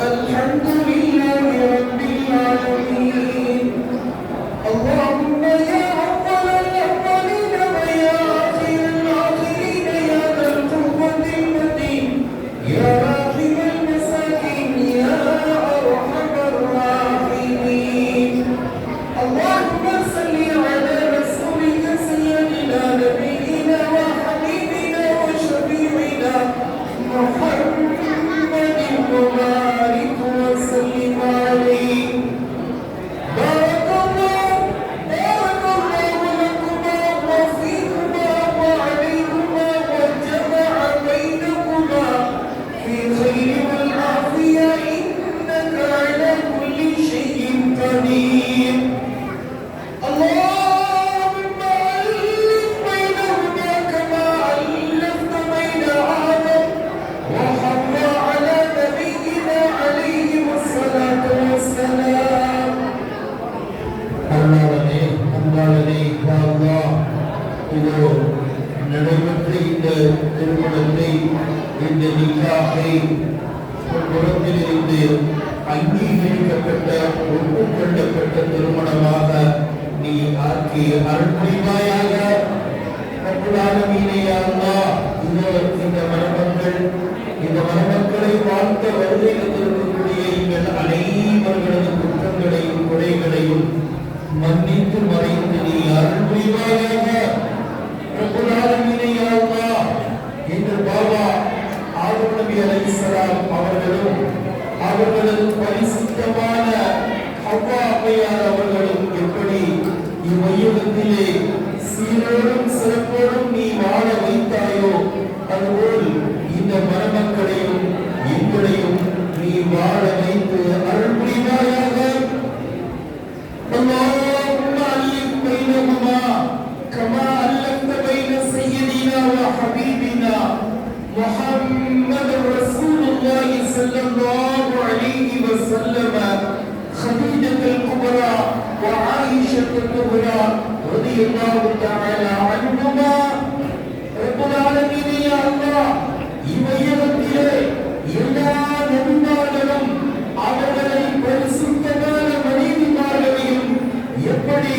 الحمد لله رب العالمين. اللهم يا أول الأولين ويا آخر الآخرين يا ذا القوة المتين يا راحم المساكين يا أرحم الراحمين. اللهم صل على رسولك سيدنا نبينا وحبيبنا وشفيعنا محمد وبارك وسلم عليه. بارك الله لكما وفيكما وعليكما وجمع بينكما في خير والعافية إنك على كل شيء قدير. اللهم ألف بينهما كما ألفت بين آدم وحواء على نبينا عليه الصلاة والسلام. அல்லாஹ்வே அல்லாஹ் இதோ நடைபெற்ற இந்த திருமணத்தை இந்த நிக்காஹை புறத்திலிருந்து அங்கீகரிக்கப்பட்ட ஒப்புக்கொள்ளப்பட்ட திருமணமாக நீ ஆக்கி அருள் புரிவாயாக. ரப்பல் ஆலமீனே யா அல்லாஹ் இதோ இந்த மணமக்களை வாழ்த்த வருகையில் இருக்கக்கூடிய எங்கள் அனைவர்களது குற்றங்களையும் குறைகளையும் மன்னித்து மறைந்து நீ அருள் புரிவாயாக. ரப்பல் ஆலமீனே யா அல்லாஹ் எங்கள் பாபா ஆதம் நபி அலைஹிஸ்ஸலாம் அவர்களும் அவர்களது பரிசுத்தமான ஹவ்வா அம்மையார் அவர்களும் எப்படி இவ்வையகத்திலே சீரோடும் சிறப்போடும் நீ வாழ வைத்தாயோ அதுபோல் இந்த மணமக்களையும் எங்களையும் நீ வாழ வைத்து அருள் புரிவாயாக. اللهم ألف بينهما كما ألفت بين سيدنا وحبيبنا محمد رسول الله صلى الله عليه وسلم خديجة الكبرى وعائشة الكبرى رضي الله تعالى عنهما. رب العالمين يا الله இவையகத்திலே எல்லா நபிமார்களும் அவர்களை பரிசுத்தமான மனைவிமார்களையும் எப்படி